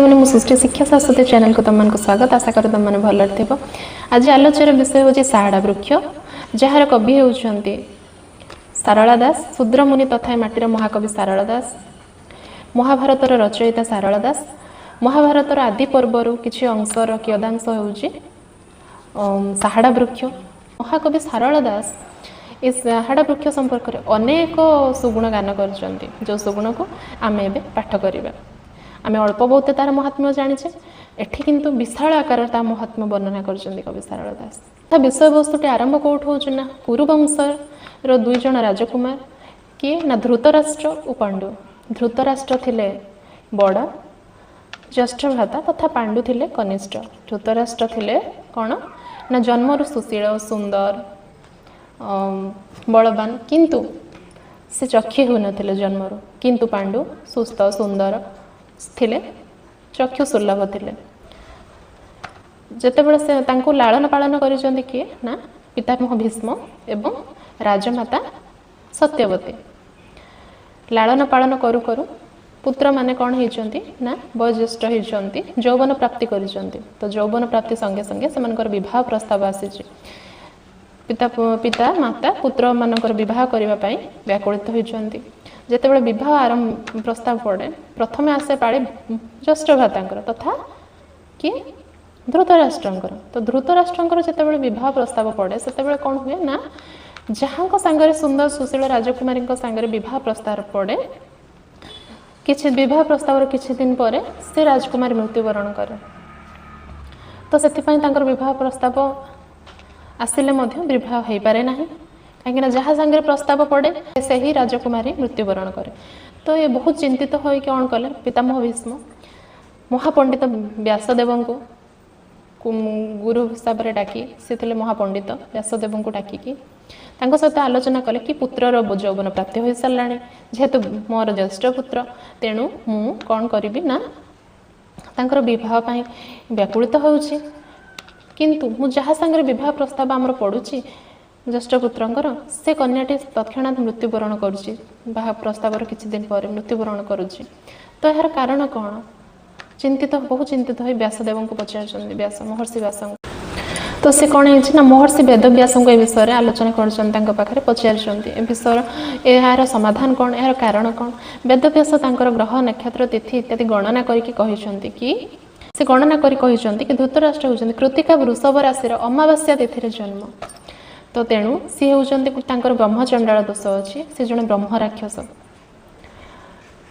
मैंने सृष्टि शिक्षा शाश्वती चैनल को तुम स्वागत आशा कर तुम मैंने भल थी। आज आलोचनार विषय हूँ साहाड़ा वृक्ष जार कवि होती सारला दास शूद्र मुनि तथा माटीर महाकवि सारला दास महाभारतर रचयिता सारला दास महाभारतर आदि पर्वर किसी अंशर कियदांश हूँ साहाड़ा वृक्ष। महाकवि सारला दास इस साहाड़ा वृक्ष संपर्क में अनेक सुगुण गान कर जो सुगुण को आम ए पाठ करवा। आम अल्प बहुत तार महात्म्य जाचे एठी किंतु विशाल आकार ता महात्म्य वर्णना कर कवि सारला दास। विषय वस्तुटी आरंभ कौट हो कुरुवंशर दुई जन राजकुमार किए ना धृतराष्ट्र और पांडु। धृतराष्ट्र थिले बड़ ज्येष्ठ भ्राता तथा पांडु थिले कनिष्ठ। धृतराष्ट्र थिले कौन ना जन्मरु सुशील सुंदर बलवान किंतु से चक्षु हो नथिले जन्मरु, किंतु पांडु सुस्थ सुंदर थिले चक्षु सुलभ थिले। जेतेबेले से तांको लालन पालन करिसंती किए ना पितामह भीष्म एवं राजमाता सत्यवती। लालन पालन करू करू पुत्र माने कौन होइचंती ना वयोज्येष्ठ होइचंती यौवन प्राप्ति करिसंती। तो यौवन प्राप्ति संगे संगे सेमानकर विवाह प्रस्ताव आसीछि। पिता माता पुत्र मानकर विवाह करने व्याकुलित होइचंती। जेतेबेले विवाह आरंभ प्रस्ताव पड़े प्रथमे आसे पाड़े ज्येष्ठ भ्रातांकर तथा कि धृतराष्ट्रंकर। तो धृतराष्ट्रंकर जेतेबेले विवाह प्रस्ताव पड़े सेतेबेले कौन हुए ना जहां सांगरे सुंदर सुशील राजकुमारी सांगरे विवाह प्रस्ताव पड़े किछि विवाह प्रस्ताव किछि दिन पर से राजकुमारी मृत्युवरण करे। तो सेथिपाई तांकर विवाह प्रस्ताव आसिले मध्य विवाह हो पारे ना कहीं जहाँ सांगे प्रस्ताव पड़े से ही राजकुमारी मृत्युवरण करे। तो ये बहुत चिंतित हो कौन कले पितामह भीष्म महापंडित व्यासदेव को गुरु हिसाब से डाकी से महापंडित व्यासदेव को डाकिकी सहित आलोचना कले कि पुत्रर यौवन प्राप्ति हो सारा जेहेतु मोर ज्येष्ठ पुत्र तेणु मु कौन करी ना तांकर विवाह पाई व्याकुलित होउछि। किंतु मु जहाँ सांगे विवाह प्रस्ताव आमर पड़ुछि ज्येष्ठ पुत्रंकर से कन्याटी तत्क्षणात मृत्युवरण करुछि बाहा प्रस्तावर किछि दिन पर मृत्युवरण करुछि। तो यार कारण कौन चिंतित बहुत चिंतित हो व्यासदेव को पचार व्यास महर्षि व्यास। तो से कौन है ना महर्षि वेदव्यास ए विषय में आलोचना कर पचार विषय यार समाधान कौन यार कारण कौन। वेदव्यास ग्रह नक्षत्र तिथि इत्यादि गणना करके कि से गणना करी कि धृतराष्ट्र होउछन्ति कृतिका वृषभ राशि अमावास्या तिथि जन्म। तो तेणु सी होउछन्ति ब्रह्मचंडाल दोष अच्छी सी जन ब्रह्म राक्षस।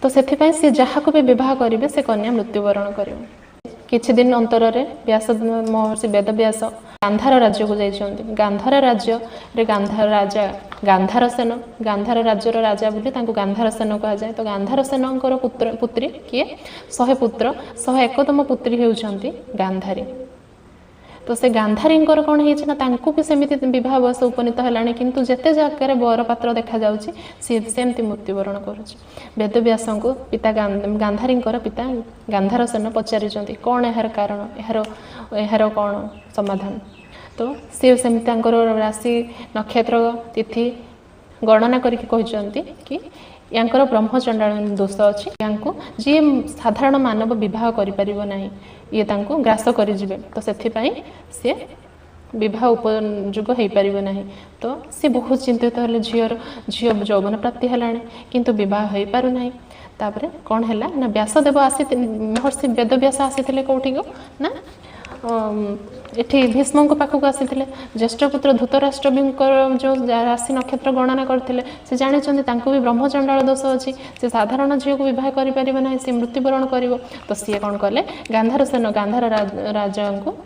तो सेथिपाई सी जहाँ को भी विवाह करेंगे से कन्या मृत्युवरण कर। किछि दिन अंतर व्यास महर्षि वेदव्यास गांधार राज्य को जाइछन्ति। गांधार राज्य रे गांधार राजा गांधार सेन गांधार राज्यर राजा बोली तांको गांधार सेन कहा जाए। तो गांधार सेनकर पुत्री किए 100 पुत्र 101तम पुत्री होउछन्ति गांधारी। तो से गांधारींकर कौन है ना तांको भी सेमिति विवाह बयस उपनीत है किंतु जेते जगह बर पात्र देखा जाउछि सी सेमती मृत्युवरण करुछि। वेदव्यास को पिता गांधारींकर पिता गांधार सेन पचारिचंती कौन यार कारण यार कौन समाधान। तो सी सेमती राशि नक्षत्र तिथि गणना करके कहते कि यांकर ब्रह्मचंडाल दोष अच्छी यांको जी साधारण मानव विवाह करिपरिबो नाही ये तांको ग्रास करिजिबे। तो सेथिपाई से विवाह उपयोग हो पारिबो नाही। तो से बहुत चिंतित हेले झीर यौवन प्राप्ति हेलाणी किंतु विवाह हो पारु नाही। तापरे कौन है ना व्यासदेव आसी महर्षि वेदव्यास आसी कौटी को ना एठी भीष्म पाखक आसी ज्येष्ठ पुत्र धृतराष्ट्र जो राशि नक्षत्र गणना करते से जानी तांको भी ब्रह्मचंडाल दोष अच्छी से साधारण झील को विवाह करें ना सी मृत्युवरण कर। तो सी कौन कले गांधार सेन गांधार राजा को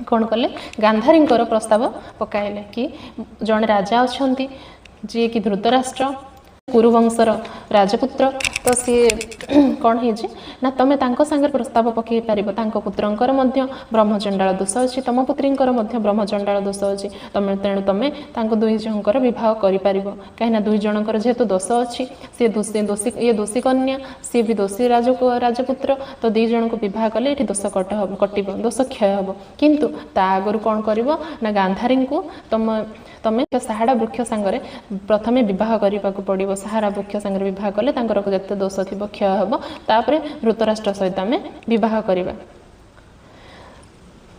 कौन कले गांधारी प्रस्ताव पकाइले कि जड़े राजा अच्छा जी कि धृतराष्ट्र कुरुवंशर राजपुत्र। तो सी कौन है ना तमें सांगे प्रस्ताव पकई पार पुत्रंकर ब्रह्मचंडाल दोष अच्छी तम पुत्रींकर ब्रह्मचंडाल दोष अच्छी तमें तेणु तमें दुई जनकर विवाह कर कहीं दुई जनकर जेहेतु दोष अच्छी सी दोषी ये दोषी कन्या सी भी दोषी राजपुत्र। तो दुई जन को विवाह कले ये दोष कट दोष क्षय हम किंतु ता आगु कौन कर ना गांधारी को तमें साहाड़ा वृक्ष सांगे प्रथमे विवाह करने को पड़ो। साहाड़ा वृक्ष सांगे विवाह कले दोष थी क्षय हम तापर धृतराष्ट्र सहित आम बह करवा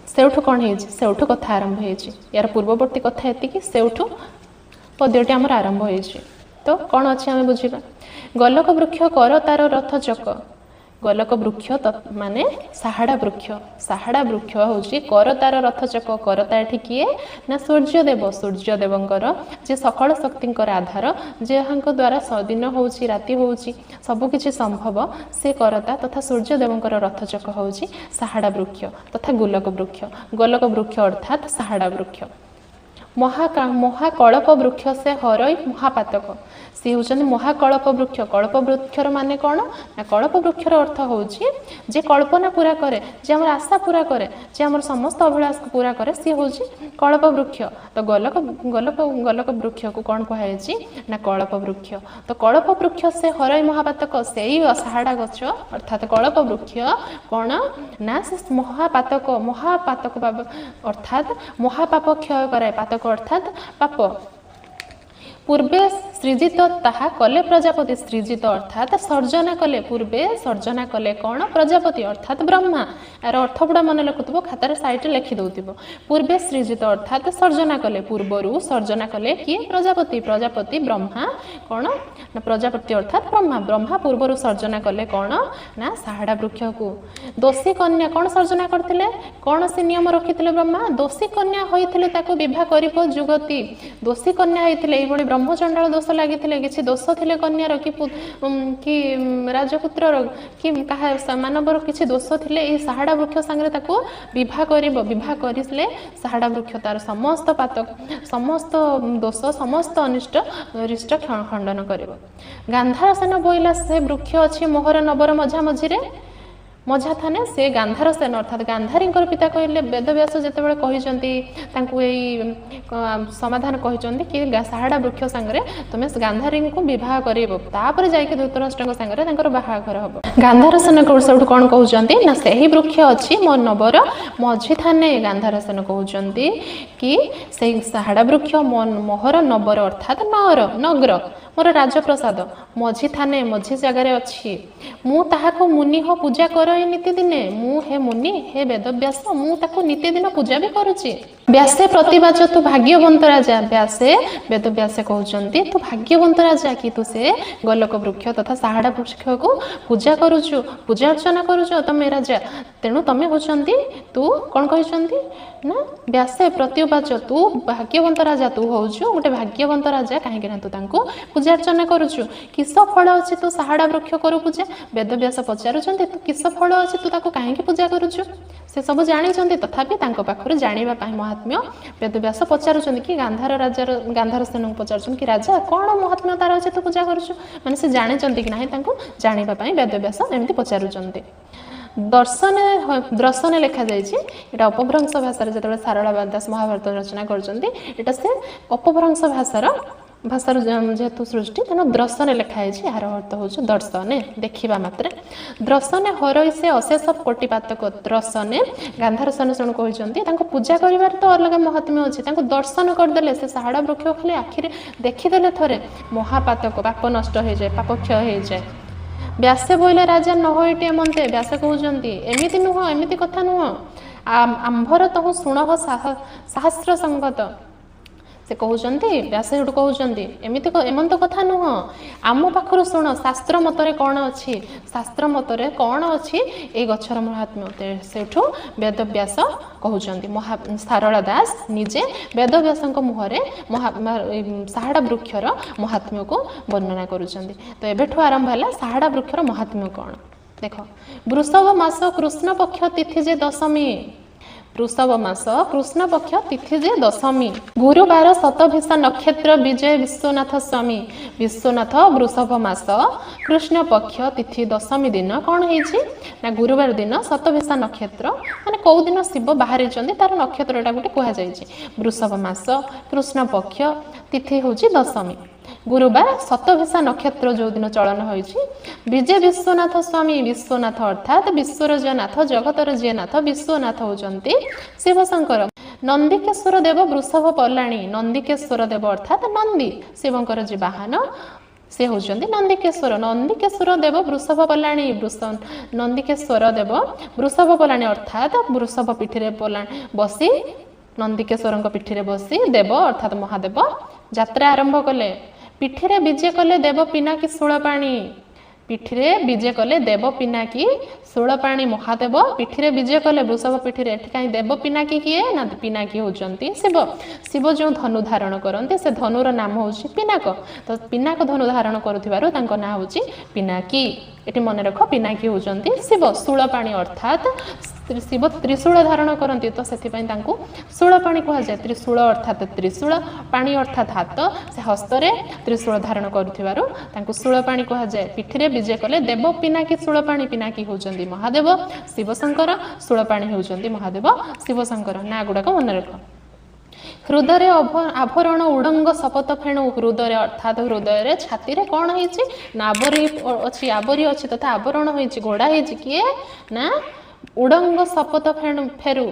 सेठू कौन हो कथा आरंभ हो यार पूर्ववर्ती कथा ये सेठू पद्यटी आमर आरंभ हो तो कौन अच्छे आम बुझा गलक वृक्ष कर तार रथ चक गलक वृक्ष माने साहाड़ा वृक्ष हूँ कर तार रथ चक करता ये किए ना सूर्यदेवंकर जे सकल शक्ति आधार जहाँ द्वारा दिन हो राति हो सबकि संभव से करता तथा सूर्यदेवंकर रथ चक हूँ साहाड़ा वृक्ष तथा गोलक वृक्ष अर्थात साहाड़ा वृक्ष महाकल्प वृक्ष से हरई महापातक सी हूँ महाकल्प वृक्षर माने कौन ना कल्प वृक्षर अर्थ हूँ जे कल्पना पूरा करे जे आम आशा पूरा करे जे आम समस्त अभिलाष को पूरा करे सी हूँ कल्प वृक्ष तो गलक वृक्ष को कौन कहुई ना कल्प वृक्ष तो कल्प वृक्ष से हरई महापातक से साहाड़ा गछ अर्थात कल्प वृक्ष कौन ना से महापातक अर्थात महापाप क्षय कराए पातक अर्थात पाप पूर्वे सृजित ताहा कले प्रजापति सृजित अर्थात सर्जना कले पूर्वे सर्जना कले कौन प्रजापति अर्थात ब्रह्मा यार अर्थ गुड़ा मन लिखुव खातार साइड लिखिदे पूर्वे सृजित अर्थात सर्जना कले पूर्वर सर्जना कले किए प्रजापति ब्रह्मा कौन ना प्रजापति अर्थात ब्रह्मा पूर्वर सर्जना कले कौन ना साहाड़ा वृक्ष को दोषी कन्या कौन सर्जना करते कौन से नियम रखी ब्रह्मा दोषी कन्या होते विवाह कर जुगती दोषी कन्या होते ब्रह्मचंडाल दोष लगी किसी दोष थे कन्यार कि राजपुत्र कि मानवर किसी दोष थे साहाड़ा वृक्ष सांगे विवाह कर साहाड़ा वृक्ष तार समस्त पातक समस्त दोष समस्त अनिष्ट खंडन कर गांधार सेन बोइला से वृक्ष अच्छी मोहर नबर मझा मझीरे मझा थाने से गांधार सेन अर्थात गांधारी पिता कहले वेदव्यास जिते कहते समाधान कहते कि साहाड़ा वृक्ष सांगे तुम्हें गांधारी को बह कर जाकि धृतराष्ट्र सांगे बाहाघर हम गांधार सेन सब कौन कहते ना से ही वृक्ष अच्छी मो नबर मझी थाने गांधार सेन कहते कि से साहाड़ा वृक्ष मोहर नबर अर्थात नगर मोर राजप्रसाद मझी थाने मझी जगार अच्छी मु ताहाको मुनि हो पूजा कर नीति दिने मु हे मुनि हे वेदव्यास मु ताको नीति दिन पूजा भी करुची व्यासे प्रतिवाच तू भाग्यवंत राजा व्यासे वेदव्यास कहते तू भाग्यवंत राजा कि तू से गोलक वृक्ष तथा साहाड़ा वृक्ष को पूजा करुचु पूजा अर्चना करुचु तमे राजा तेणु तमे होचंती तू कौन कहते ना व्यासे प्रतिवाच तू भाग्यवंत राजा तू होचु गोटे भाग्यवंत राजा कहीं तू तांको पूजा अर्चना करुचु किस फल अच्छी तू साहाड़ा वृक्ष करू पूजा वेदव्यास पचारुचंती तू किस फल अच्छी तू ताको कहीं पूजा करुचु से सब जानी तथापि पाखर जानिबा महात्म्य वेदव्यास पचारुचंती कि गांधार सेन को पचारुचंती कि राजा कौन महात्म्य तार अच्छे तू पूजा करुचु माने से जानी कि नहीं जानिबा वेदव्यास एमती पचारुचंती दर्शन लिखा जाइए अपभ्रंश भाषा जो सारला दास महाभारत रचना कर से अपभ्रंश भाषार जेहेतु सृष्टि तेना दर्शन लिखाई यार अर्थ हूँ दर्शने देखा मात्रे दर्शने हरई से अशेष कोटिपातक दर्शने गांधार सेन शुण कहते पूजा कर तो अलग महात्म्य अच्छे दर्शन करदे से साहाड़ा वृक्ष खाली आखिरी देखीदे थरे महापातक पाप नष्ट हो जाए पाप क्षय हो जाए व्यास बोले राजा न होटे मते व्यास कहते एमती नुह एमती कथा नुह आंभर तहु शुण सहस्र संगत से कहते व्यास कहते एमती एमंत कथा नुह आम पाखर शुण शास्त्र मतरे कौन अच्छी शास्त्र मतरे कौन अच्छी ये गछर महात्म्य सेठू वेदव्यास कहते सारला दास निजे वेदव्यास मुहरे साहाड़ा वृक्षर महात्म्य को वर्णना करुँच तो एबेठू आरंभ है साहाड़ा वृक्षर महात्म्य कौन देख वृषभ मास कृष्ण पक्ष तिथि जे दशमी वृषभ मास कृष्ण पक्ष तिथि जे दशमी गुरुवार शतभिषा नक्षत्र विजय विश्वनाथ स्वामी विश्वनाथ वृषभ मास कृष्ण पक्ष तिथि दशमी दिन कौन है गुरुवार दिन शतभिषा नक्षत्र माने कौ दिन शिव बाहरी तार नक्षत्रटा गोटे कहुई वृषभ मास कृष्ण पक्ष तिथि हूँ दशमी गुरुवार शतभिषा नक्षत्र जो दिन चलन होइछि विजय विश्वनाथ स्वामी विश्वनाथ अर्थात विश्वरजनाथ जगतर जेनाथ विश्वनाथ होचंती शिवशंकर नंदिकेश्वर देव वृषभ पल्लाणी नंदिकेश्वर देव अर्थात नंदी शिवंकर जी वाहन से होउचंदी नंदिकेश्वर। नंदिकेश्वर देव वृषभ पलाणी नंदिकेश्वर देव वृषभ पलाणी अर्थात वृषभ पिठिरे बसी नंदिकेश्वर पिठिरे बसी देव अर्थात महादेव यात्रा आरंभ कले। पिठिरे विजे कले देव पिनाकी शूलपाणी पिठिरे विजे कले देव पिनाकी शूलपाणी महादेव पिठिरे विजे कले वृषभ पिठिरे। एठी कहीं देव पिनाकी किए ना पिनाकी होचंती शिव। शिव जो धनु धारण करते से धनुर नाम होची पिनाक। तो पिनाक धनु धारण करुथिबारु तांको नाम होची पिनाकी। एटी मन रख पिनाकी होचंती शिव। शूलपाणी अर्थात शिव त्रिशूल धारण करती तो से शूलपाणी कह जाए। त्रिशूल अर्थात त्रिशूल पाणी अर्थात हाथ से हस्तरे त्रिशूल धारण करुथिबारु तांको शूलपाणी कह जाए। पिठिरे विजे कले देव पिनाकी शूलपाणी पिनाकी होचंदी महादेव शिवशंकर शूलपाणी होचंदी महादेव शिवशंकर। ना गुड़ाक मन रख। हृदय आभरण उडंग शपथ फेणु हृदय अर्थात हृदय छाती रे कौन होइछि ना आवरी अच्छी तथा आवरण होइछि घोड़ा होइछि किए ना उडंग शपथ फेरु।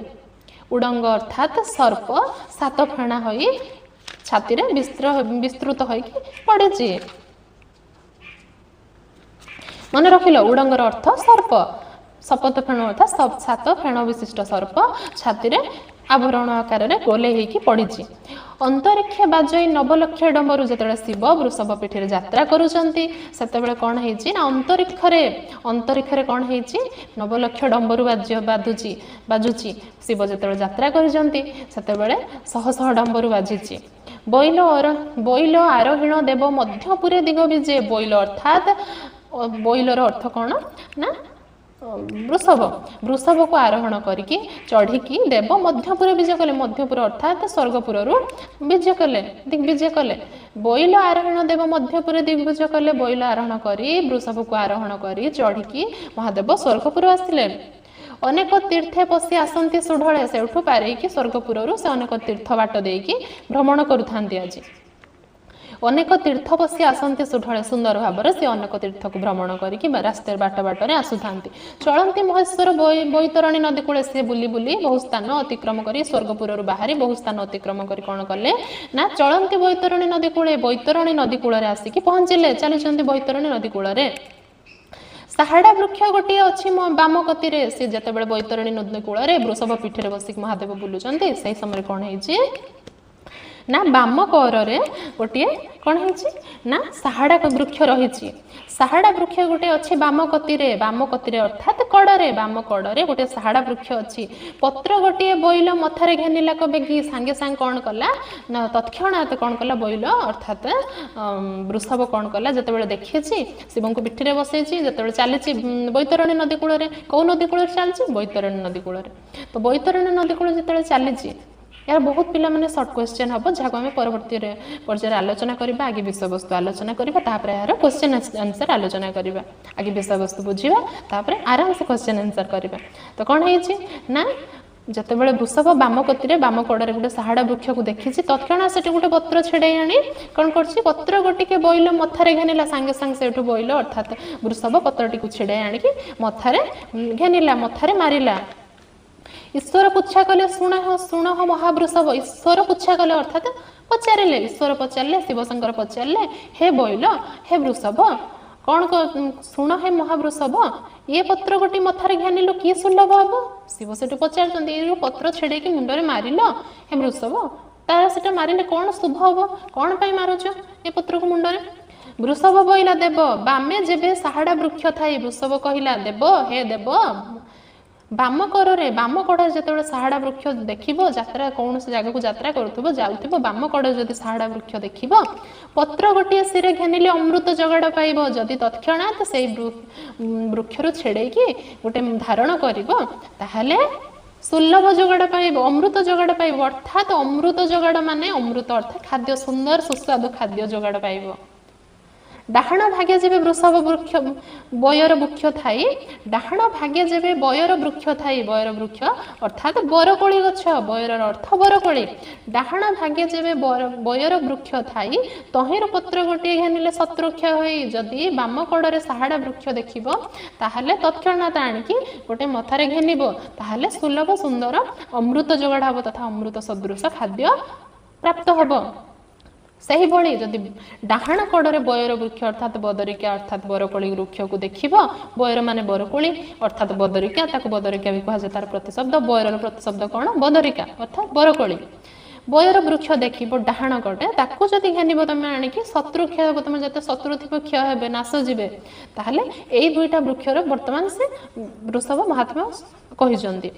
उडंग अर्थात सर्प 7 फेणा होई छाती रे विस्तृत होइकि पड़िछि। मन रखिल उडंगर अर्थ सर्प शपथ फेणु अर्थात 7 फेण विशिष्ट सर्प छाती रे आभरण आकार रे गोले होइकि पड़िछि। अंतरिक्ष बाजई 9 लक्ष डंबरू जेतेबेले शिव वृषभ पिठिरे यात्रा करूचंती सेतेबेले कोन हेछि ना अंतरिक्ष रे कोन हेछि 9 लक्ष डंबरू बाजुची शिव जेतेबेले यात्रा करूचंती सेतेबेले शह शह डंबरू बाजिछि। बोइल आरोहण देव मध्यपुरे दिग विजे। बोइल अर्थात बोइलर अर्थ कौन ना वृषभ को आरोहण करके चढ़ी देव मध्यपुर विजय कले। मध्यपुर अर्थात स्वर्गपुर विजय कले दिग्विजय कले। बोइल आरोहण देव मध्यपुर दिग्विजय कले। बोइल आरोहण करी वृषभ को आरोहण करी चढ़ी महादेव स्वर्गपुर आसिले। अनेक तीर्थे पशि आसंती सुढळे सेठू पारिकी स्वर्गपुर से अनेक तीर्थ बाट देकी भ्रमण करुथांती। आज अनेक तीर्थ पशि आसंती सुढळे सुंदर भाव से अनेक तीर्थ को भ्रमण करके रास्ते बाट बाटर आसुथांती। चलती महेश्वर बैतरणी नदी कूले से बुली बुली बहु स्थान अतिक्रम कर स्वर्गपुर बाहरी बहु स्थान अतिक्रम कर कौन कले ना चलती बैतरणी नदी कूले बैतरणी नदी कूल आसिकी पहुँचिले। चली बैतरणी नदी कूल। साहाड़ा वृक्ष गोटे अच्छी बाम कति से जितेबाला बैतरणी नदी कूल वृषभ पीठे बसिक महादेव बुलूं से समय कौन है ना बाम कौरे गोटे कौन है ना साहाड़ा वृक्ष रही। साहाड़ा वृक्ष गोटे अच्छी बाम कति अर्थात कड़े बाम कड़े गोटे साहाड़ा वृक्ष अच्छी। पत्र गोटे बोइल मथारे घेनिला कबेगी सांगे सांग कौन कला ना तत्क्षणात कौन कला बोइल अर्थात वृषभ कौन कला जितेबाला देखी शिव को पिठी में बसई जिते चली बैतरणी नदी कूल। कौ नदी कूल चलती बैतरणी नदी कूल। तो बैतरणी नदी कूल जिते चली यार बहुत पिला माने शॉर्ट क्वेश्चन हम जहाँ आम परवर्ती पर्यायर आलोचना करवा। आगे विषय वस्तु आलोचना करवा यार क्वेश्चन आंसर आलोचना करवा। आगे विषय वस्तु बुझा आराम से क्वेश्चन आंसर करवा। तो कौन है ना जितेबाला वृषभ बाम कति बाम कड़े गोटे साहाड़ा वृक्ष को देखी तत्क्षणा से गोटे पत्र छेड़े आनी कौन कर पत्र गोटे बोइल मथारे घेनिला सांगे सांगे से बोइल अर्थात वृषभ पत्रटी को छेड़े आणिकी मथारे घेनिला मथारे मारिला। ईश्वर पुच्छा कले शुण महावृषभ। ईश्वर पुच्छा कले अर्थात पचारे ईश्वर पचारे शिवशंकर पचारे हे बोइल हे वृषभ कौन शुण हे महावृषभ ये पत्र गोटे मथारे घेनिलु किए सुलभ हम। शिव से पचार पत्र छेड़े मुंडे मारिल हे वृषभ तार से मारे कौन शुभ हम कौन पाई मारुच ये पत्र को मुंडे। वृषभ बोइला देव बामे जेबे साहाड़ा वृक्ष थाई। वृषभ कहला देव हे देव बाम कड़े बाम कड़े जो साहाड़ा वृक्ष देख यात्रा कौन से जगह को यात्रा करुव जाऊे बाम कड़े जदि साहाड़ा वृक्ष देख पत्र गोटे सिरे घेनिले अमृत जगाड़ पाइब। जदि तत्क्षणात से वृक्षर छेड़े गोटे धारण कर सुलभ जगाड़ पाइब अमृत जगाड़ पाइब। अर्थात अमृत जगाड़ माने अमृत अर्थात खाद्य सुंदर सुस्वादु खाद्य जगाड़ पाइब। डाहाण भाग्य जेबे वृषभ वृक्ष बयर वृक्ष थाई डाहाण भाग्य जेबे बयर वृक्ष थाई। बयर वृक्ष अर्थात बरकोली गछ बयर अर्थ बरकोली। डाहाण भाग्य जेबे बयर वृक्ष थाई तहिर पत्र गोटे घेनिले शत्रुक्ष होई। जदि बाम कड़े साहाड़ा वृक्ष देखिबो ताहले तत्क्षणात आणिकी गोटे मथारे घेनिबो ताहले सुलभ सुंदर अमृत जोगाड़ हबो तथा अमृत सदृश खाद्य प्राप्त हबो। सही भली जदि डाहाण कड़े बयर वृक्ष अर्थात बदरिका अर्थात बरकोली वृक्ष को देख बयर माने बरकोली अर्थात बदरिका ताको बदरिका भी कहुए तार प्रतिशब्द बयर प्रतिशब्द कौन बदरिका अर्थात बरकोली बयर वृक्ष देख डाहाण कटे ताकू जदि घानिब तुम आणिकी शत्रु क्षय हे तुम जिते शत्रु थी क्षय हे नाश जीवे ताहले यही दुईटा वृक्षर बर्तमान से वृषभ महात्मा कहते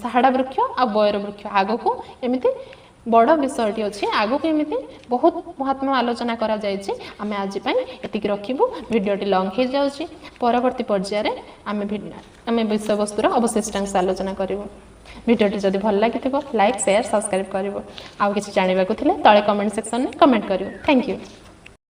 साहाड़ा वृक्ष आ बयर वृक्ष आग को एमती बड़ विषयटी अच्छी आगो को एमती बहुत महात्मा आलोचना करा जायछि आमे आज एतिक रखिबु वीडियोटी लॉन्ग हो जाउछि परवर्ती पर्यायर आमे विषय वस्तुर अवशिष्टांश आलोचना करिवु वीडियोटी जदि भल लगी लाइक शेयर सब्सक्राइब करिवु आउ किछि जानिबा को थिले तळे कमेंट सेक्शन में कमेंट करिवु थैंक यू।